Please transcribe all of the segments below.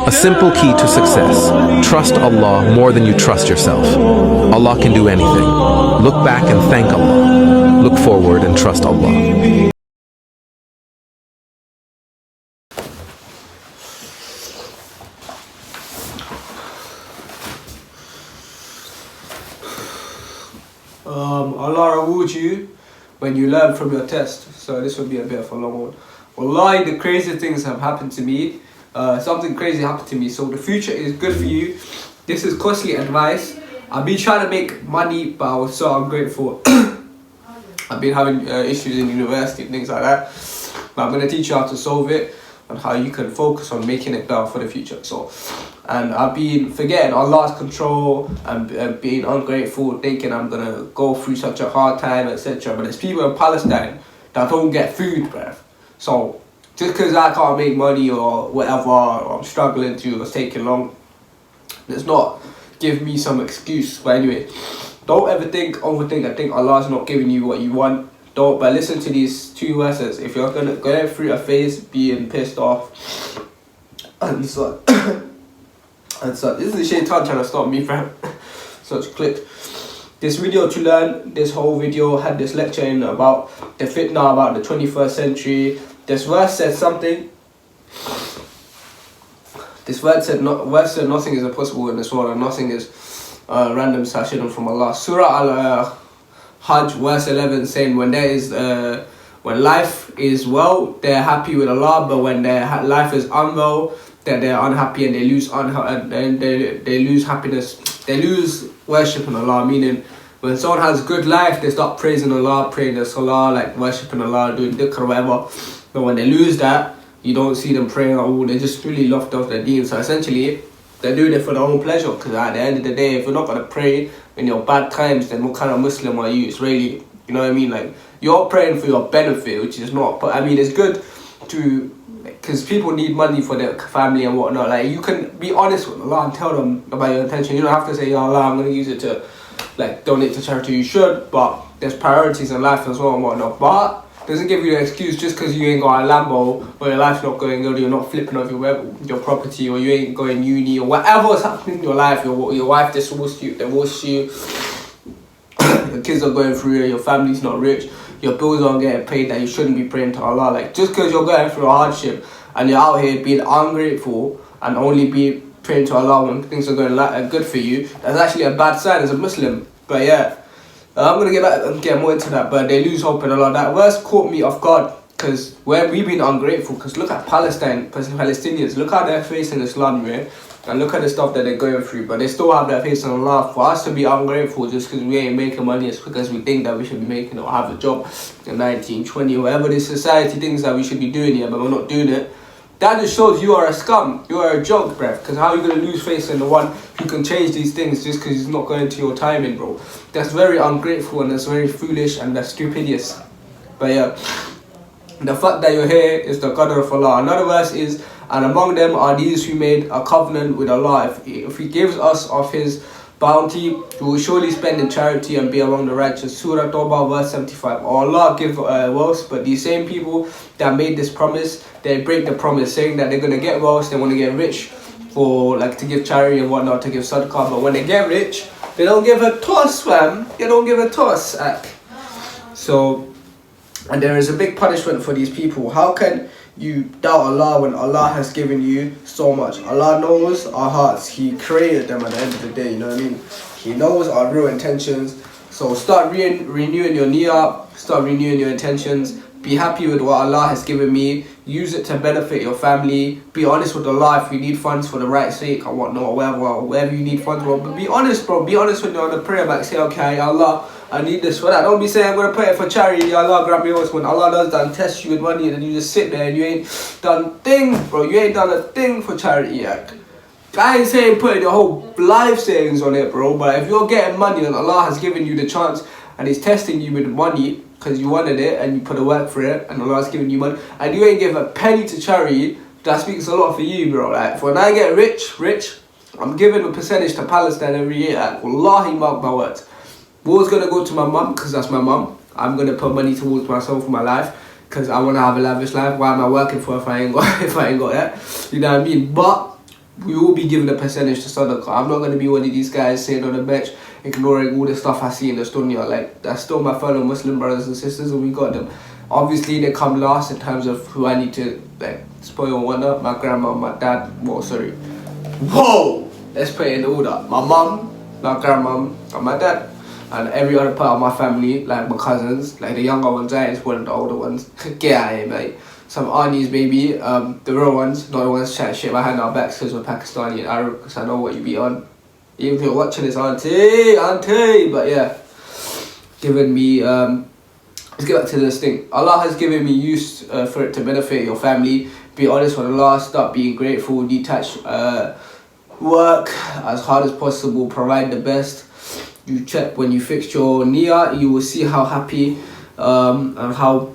A simple key to success. Trust Allah more than you trust yourself. Allah can do anything. Look back and thank Allah. Look forward and trust Allah. Allah reward you when you learn from your test. So this will be a bit of a long one. Wallahi, the crazy things have happened to me. Something crazy happened to me. So the future is good for you. This is costly advice. I've been trying to make money, but I was so ungrateful. I've been having issues in university and things like that. But I'm going to teach you how to solve it and how you can focus on making it better for the future. And I've been forgetting Allah's control and being ungrateful, thinking I'm going to go through such a hard time, etc. But there's people in Palestine that don't get food, bruv. So just because I can't make money or whatever, or I'm struggling to, it's taking long, let's not give me some excuse. But anyway, don't ever overthink. I think Allah's not giving you what you want. But listen to these two verses. If you're going through a phase being pissed off and so this is the shaitan trying to stop me from such clip. This video to learn, this whole video had this lecture in about the fitna, about the 21st century. This verse said something. This verse said nothing is impossible in this world and nothing is random / hidden from Allah. Surah Al-Hajj verse 11 saying when life is well, they're happy with Allah, but when their life is unwell, that they're unhappy and they lose they lose happiness, they lose worship in Allah. Meaning, when someone has good life, they start praising Allah, praying the salah, like worshipping Allah, doing dhikr or whatever. But when they lose that, you don't see them praying at all. They just really locked off their deen. So essentially, they're doing it for their own pleasure. Because at the end of the day, if you're not gonna pray in your bad times, then what kind of Muslim are you? It's really, you know what I mean? Like, you're praying for your benefit, which is not. But I mean, it's good to, because people need money for their family and whatnot. Like, you can be honest with Allah and tell them about your intention. You don't have to say, "Ya Allah, I'm going to use it to like donate to charity." You should, but there's priorities in life as well and whatnot. But doesn't give you an excuse just because you ain't got a Lambo, or your life's not going good, you're not flipping off your property, or you ain't going uni, or whatever's happening in your life. Your wife divorced you, your kids are going through it, your family's not rich, your bills aren't getting paid, that you shouldn't be praying to Allah. Like, just because you're going through a hardship and you're out here being ungrateful and only be praying to Allah when things are going good for you, that's actually a bad sign as a Muslim. But yeah, I'm going to get more into that, but they lose hope in Allah. That verse caught me off guard, because where we've been ungrateful, because look at Palestinians, look how they're facing Islam, right? And look at the stuff that they're going through, but they still have their faith in Allah. For us to be ungrateful just because we ain't making money as quick as we think that we should be making, or have a job in 1920, whatever this society thinks that we should be doing here, but we're not doing it, that just shows you are a scum. You are a joke, bruv. Because how are you going to lose faith in the one who can change these things just because he's not going to your timing, bro? That's very ungrateful, and that's very foolish, and that's stupidous. But yeah, the fact that you're here is the qadr of Allah. Another verse is, and among them are these who made a covenant with Allah. If He gives us of His bounty, we will surely spend in charity and be among the righteous. Surah Tawbah verse 75. Allah give wealth, but these same people that made this promise, they break the promise, saying that they're going to get wealth, they want to get rich for, like, to give charity and whatnot, to give sadaqah. But when they get rich, they don't give a toss, fam. They don't give a toss. So, and there is a big punishment for these people. How can you doubt Allah when Allah has given you so much? Allah knows our hearts. He created them at the end of the day, you know what I mean? He knows our real intentions. So start renewing your niyyah, start renewing your intentions. Be happy with what Allah has given me. Use it to benefit your family. Be honest with Allah if you need funds for the right sake or whatnot, or wherever you need funds for. But be honest, bro. Be honest when you're on the prayer back. Say, okay, Allah, I need this for that. Don't be saying I'm going to pay it for charity. Allah, grab me yours. When Allah does that and test you with money, and then you just sit there and you ain't done thing, bro. You ain't done a thing for charity yet. I ain't saying putting your whole life savings on it, bro. But if you're getting money and Allah has given you the chance and He's testing you with money because you wanted it and you put the work for it, and Allah has given you money, and you ain't give a penny to charity, that speaks a lot for you, bro. Like, when I get rich, I'm giving a percentage to Palestine every year. Like, wallahi, mark my words. War's gonna go to my mum because that's my mum. I'm gonna put money towards myself for my life because I want to have a lavish life. Why am I working for if I ain't got that? You know what I mean? But we will be given a percentage to sadaqah. I'm not going to be one of these guys sitting on the bench ignoring all the stuff I see in the dunya. Like, that's still my fellow Muslim brothers and sisters, and we got them. Obviously, they come last in terms of who I need to like spoil and whatnot. My grandma, my dad. Whoa! Let's put it in order. My mum, my grandma, and my dad. And every other part of my family, like my cousins, like the younger ones, it's one of the older ones. Get out of here, mate. Some aunties, maybe, the real ones, not the ones chatting shit behind our backs because we're Pakistani and Arab, because I know what you be on. Even if you're watching this, auntie, but yeah, giving me, let's get back to this thing. Allah has given me use for it to benefit your family. Be honest with Allah, stop being grateful, detach, work as hard as possible, provide the best. You check when you fix your niyyah, you will see how happy and how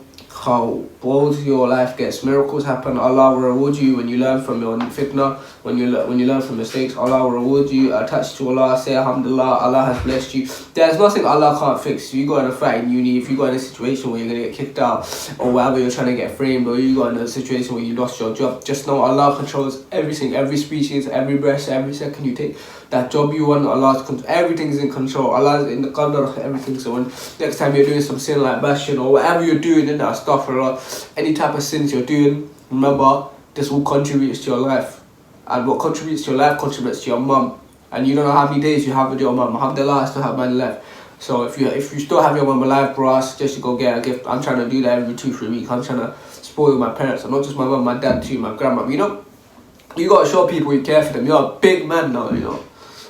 bold your life gets. Miracles happen. Allah will reward you when you learn from your fitna, when you learn from mistakes. Allah will reward you. Attach to Allah, say alhamdulillah, Allah has blessed you. There's nothing Allah can't fix. If you got in a fight in uni, if you got in a situation where you're gonna get kicked out, or whatever, you're trying to get framed, or you got in a situation where you lost your job, just know Allah controls everything, every species, every breath, every second you take. That job you want, Allah's control. Everything's in control. Allah's in the qadr of everything. So when next time you're doing some sin like bashing or whatever you're doing in that astaghfirullah, any type of sins you're doing, remember this will contribute to your life. And what contributes to your life contributes to your mum. And you don't know how many days you have with your mum. Alhamdulillah, I still have mine left. So if you still have your mum alive, bro, I suggest you go get a gift. I'm trying to do that every 2-3 weeks. I'm trying to spoil my parents. And not just my mum, my dad too, my grandma. You know, you gotta show people you care for them. You're a big man now, you know.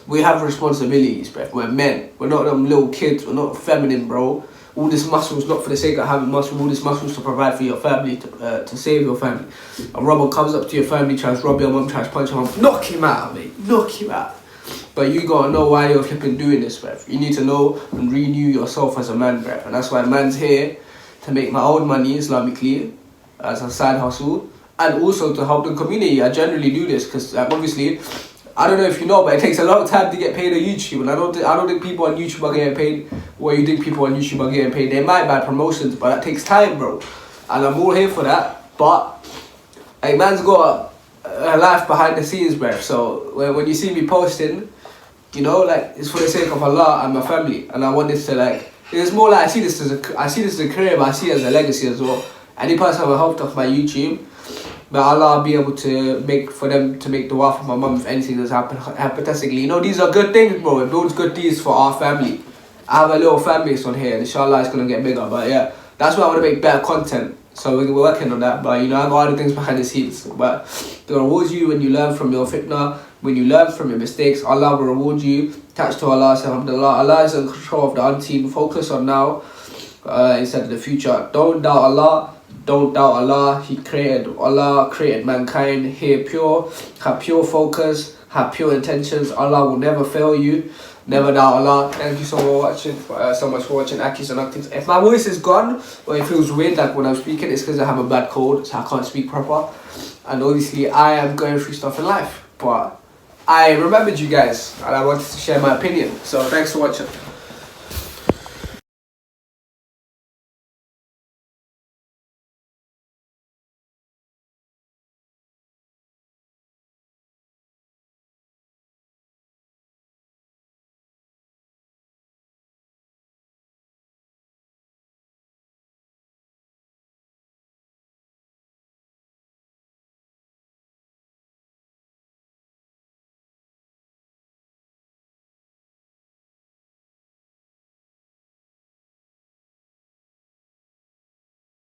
We have responsibilities, bro. We're men. We're not them little kids. We're not feminine, bro. All this muscle's not for the sake of having muscle. All this muscle's to provide for your family, to save your family. A robber comes up to your family, tries to rob your mum, tries to punch your mum. Knock him out, mate. Knock him out. But you gotta know why you're flipping doing this, bruv. You need to know and renew yourself as a man, bruv. And that's why man's here to make my own money Islamically as a side hustle, and also to help the community. I generally do this because obviously, I don't know if you know, but it takes a long time to get paid on YouTube, and I don't think people on YouTube are getting paid where you think people on YouTube are getting paid. They might buy promotions, but that takes time, bro. And I'm all here for that. But a man's got a life behind the scenes, bro. So when you see me posting, you know, like, it's for the sake of Allah and my family, and I want this to, like, it's more like I see this as a career, but I see it as a legacy as well. Any person who helped off my YouTube, but Allah will be able to make the dua for my mum if anything does happen, hypothetically. You know, these are good things, bro. It builds good deeds for our family. I have a little fan base on here, and inshallah it's going to get bigger. But yeah, that's why I want to make better content. So we're working on that. But you know, I got other things behind the scenes. But they reward you when you learn from your fitna, when you learn from your mistakes. Allah will reward you. Attach to Allah, say alhamdulillah. Allah is in control of the unseen. Focus on now instead of the future. Don't doubt Allah. Don't doubt Allah. Allah created mankind here pure. Have pure focus. Have pure intentions. Allah will never fail you. Never doubt Allah. Thank you so much for watching Akis and Actings. If my voice is gone or it feels weird like when I'm speaking, it's because I have a bad cold, so I can't speak proper. And obviously I am going through stuff in life, but I remembered you guys and I wanted to share my opinion. So thanks for watching.